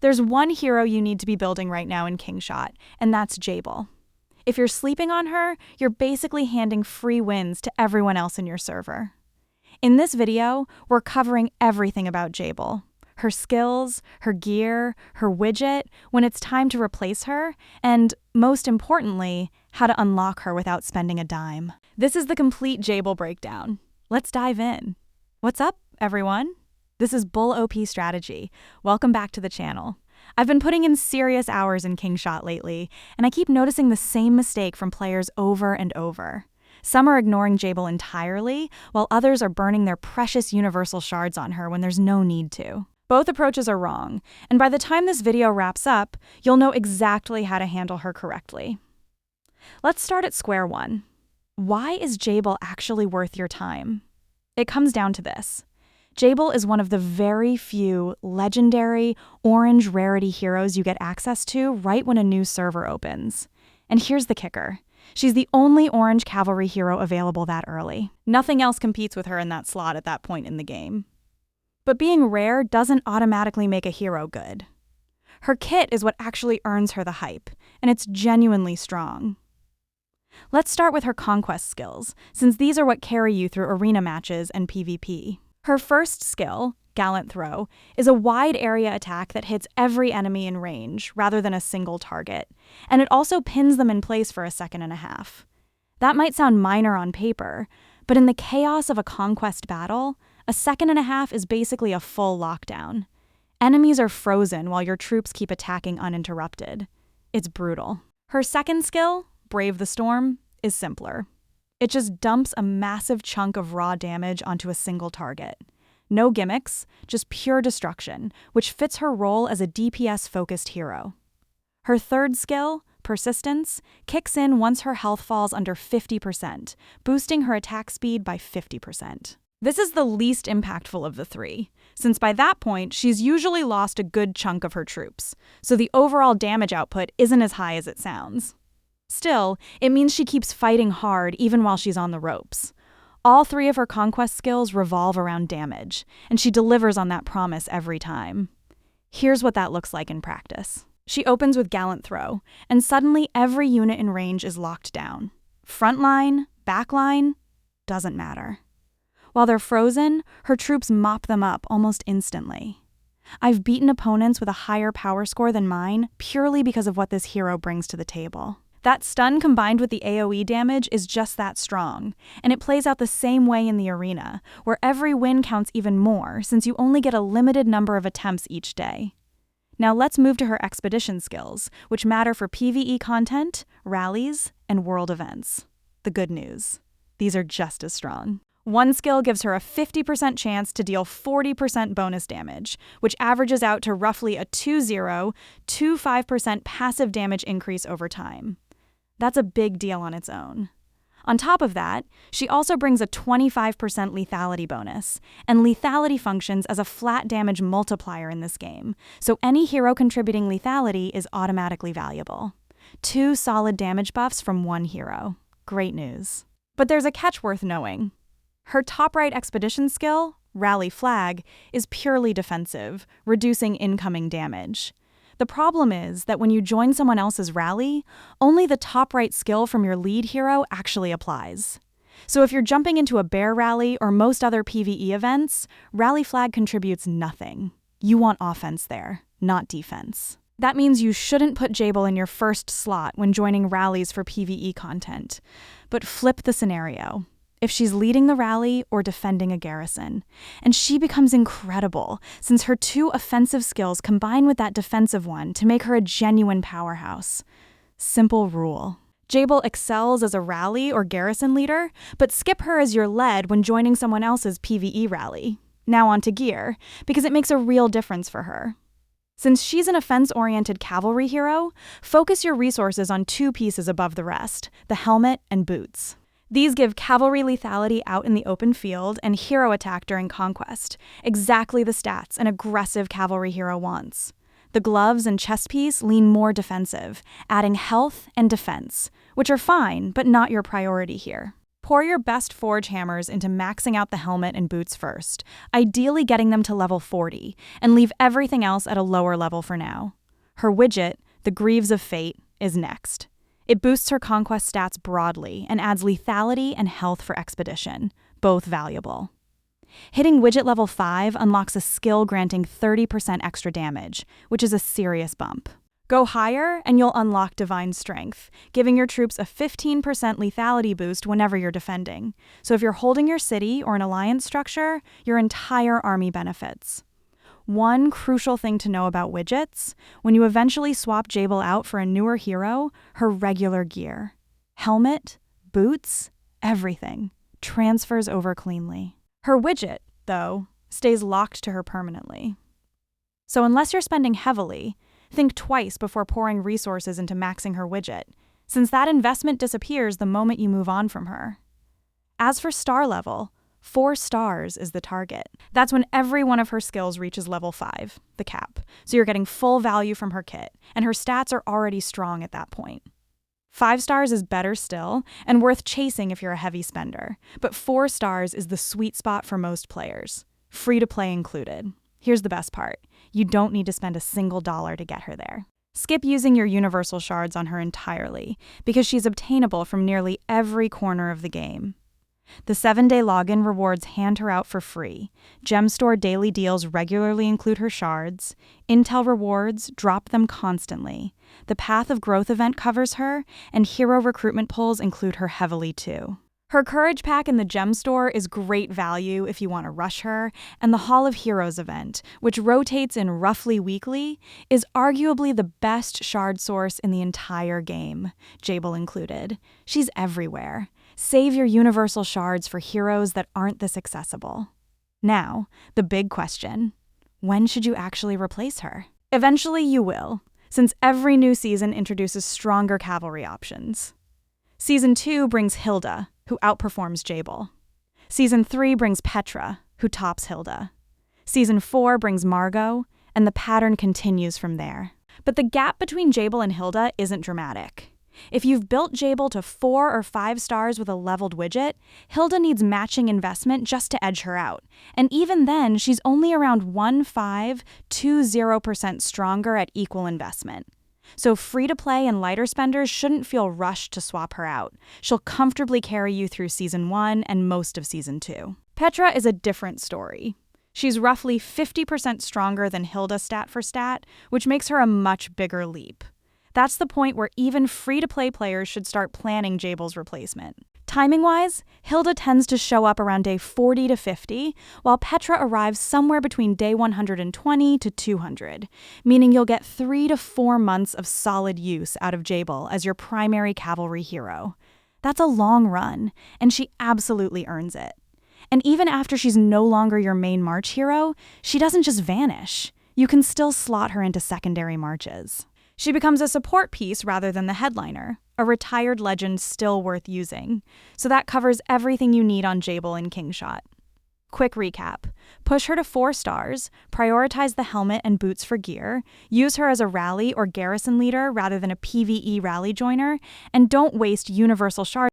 There's one hero you need to be building right now in Kingshot, and that's JABEL. If you're sleeping on her, you're basically handing free wins to everyone else in your server. In this video, we're covering everything about JABEL. Her skills, her gear, her widget, when it's time to replace her, and, most importantly, how to unlock her without spending a dime. This is the complete JABEL breakdown. Let's dive in. What's up, everyone? This is Bull OP Strategy. Welcome back to the channel. I've been putting in serious hours in Kingshot lately, and I keep noticing the same mistake from players over and over. Some are ignoring JABEL entirely, while others are burning their precious universal shards on her when there's no need to. Both approaches are wrong, and by the time this video wraps up, you'll know exactly how to handle her correctly. Let's start at square one. Why is JABEL actually worth your time? It comes down to this. JABEL is one of the very few legendary orange rarity heroes you get access to right when a new server opens. And here's the kicker. She's the only orange cavalry hero available that early. Nothing else competes with her in that slot at that point in the game. But being rare doesn't automatically make a hero good. Her kit is what actually earns her the hype, and it's genuinely strong. Let's start with her conquest skills, since these are what carry you through arena matches and PvP. Her first skill, Gallant Throw, is a wide area attack that hits every enemy in range, rather than a single target, and it also pins them in place for a second and a half. That might sound minor on paper, but in the chaos of a conquest battle, a second and a half is basically a full lockdown. Enemies are frozen while your troops keep attacking uninterrupted. It's brutal. Her second skill, Brave the Storm, is simpler. It just dumps a massive chunk of raw damage onto a single target. No gimmicks, just pure destruction, which fits her role as a DPS-focused hero. Her third skill, Persistence, kicks in once her health falls under 50%, boosting her attack speed by 50%. This is the least impactful of the three, since by that point, she's usually lost a good chunk of her troops, so the overall damage output isn't as high as it sounds. Still, it means she keeps fighting hard even while she's on the ropes. All three of her conquest skills revolve around damage, and she delivers on that promise every time. Here's what that looks like in practice. She opens with Gallant Throw, and suddenly every unit in range is locked down. Front line, back line, doesn't matter. While they're frozen, her troops mop them up almost instantly. I've beaten opponents with a higher power score than mine purely because of what this hero brings to the table. That stun combined with the AoE damage is just that strong, and it plays out the same way in the arena, where every win counts even more since you only get a limited number of attempts each day. Now let's move to her expedition skills, which matter for PvE content, rallies, and world events. The good news. These are just as strong. One skill gives her a 50% chance to deal 40% bonus damage, which averages out to roughly a 2-0-2-5% passive damage increase over time. That's a big deal on its own. On top of that, she also brings a 25% lethality bonus, and lethality functions as a flat damage multiplier in this game, so any hero contributing lethality is automatically valuable. 2 solid damage buffs from one hero. Great news. But there's a catch worth knowing. Her top right expedition skill, Rally Flag, is purely defensive, reducing incoming damage. The problem is that when you join someone else's rally, only the top right skill from your lead hero actually applies. So if you're jumping into a bear rally or most other PvE events, Rally Flag contributes nothing. You want offense there, not defense. That means you shouldn't put JABEL in your first slot when joining rallies for PvE content. But flip the scenario. If she's leading the rally or defending a garrison. And she becomes incredible, since her 2 offensive skills combine with that defensive one to make her a genuine powerhouse. Simple rule. JABEL excels as a rally or garrison leader, but skip her as your lead when joining someone else's PvE rally. Now on to gear, because it makes a real difference for her. Since she's an offense-oriented cavalry hero, focus your resources on 2 pieces above the rest, the helmet and boots. These give cavalry lethality out in the open field and hero attack during conquest, exactly the stats an aggressive cavalry hero wants. The gloves and chest piece lean more defensive, adding health and defense, which are fine, but not your priority here. Pour your best forge hammers into maxing out the helmet and boots first, ideally getting them to level 40, and leave everything else at a lower level for now. Her widget, the Greaves of Fate, is next. It boosts her conquest stats broadly and adds lethality and health for expedition, both valuable. Hitting widget level 5 unlocks a skill granting 30% extra damage, which is a serious bump. Go higher and you'll unlock Divine Strength, giving your troops a 15% lethality boost whenever you're defending. So if you're holding your city or an alliance structure, your entire army benefits. One crucial thing to know about widgets: when you eventually swap JABEL out for a newer hero, her regular gear, helmet, boots, everything, transfers over cleanly. Her widget, though, stays locked to her permanently. So unless you're spending heavily, think twice before pouring resources into maxing her widget, since that investment disappears the moment you move on from her. As for star level, 4 stars is the target. That's when every one of her skills reaches level 5, the cap, so you're getting full value from her kit, and her stats are already strong at that point. 5 stars is better still, and worth chasing if you're a heavy spender, but 4 stars is the sweet spot for most players, free to play included. Here's the best part: you don't need to spend a single dollar to get her there. Skip using your universal shards on her entirely, because she's obtainable from nearly every corner of the game. The 7-day login rewards hand her out for free. Gem store daily deals regularly include her shards. Intel rewards drop them constantly. The Path of Growth event covers her, and hero recruitment pulls include her heavily too. Her Courage pack in the Gem store is great value if you want to rush her, and the Hall of Heroes event, which rotates in roughly weekly, is arguably the best shard source in the entire game, JABEL included. She's everywhere. Save your universal shards for heroes that aren't this accessible. Now, the big question: when should you actually replace her? Eventually you will, since every new season introduces stronger cavalry options. Season 2 brings Helga, who outperforms JABEL. Season 3 brings Petra, who tops Helga. Season 4 brings Margot, and the pattern continues from there. But the gap between JABEL and Helga isn't dramatic. If you've built JABEL to 4 or 5 stars with a leveled widget, Helga needs matching investment just to edge her out. And even then, she's only around 1.5-2.0% stronger at equal investment. So free-to-play and lighter spenders shouldn't feel rushed to swap her out. She'll comfortably carry you through Season 1 and most of Season 2. Petra is a different story. She's roughly 50% stronger than Helga stat for stat, which makes her a much bigger leap. That's the point where even free-to-play players should start planning JABEL's replacement. Timing-wise, Helga tends to show up around day 40 to 50, while Petra arrives somewhere between day 120 to 200, meaning you'll get 3 to 4 months of solid use out of JABEL as your primary cavalry hero. That's a long run, and she absolutely earns it. And even after she's no longer your main march hero, she doesn't just vanish. You can still slot her into secondary marches. She becomes a support piece rather than the headliner, a retired legend still worth using. So that covers everything you need on JABEL in Kingshot. Quick recap: push her to 4 stars, prioritize the helmet and boots for gear, use her as a rally or garrison leader rather than a PvE rally joiner, and don't waste universal shards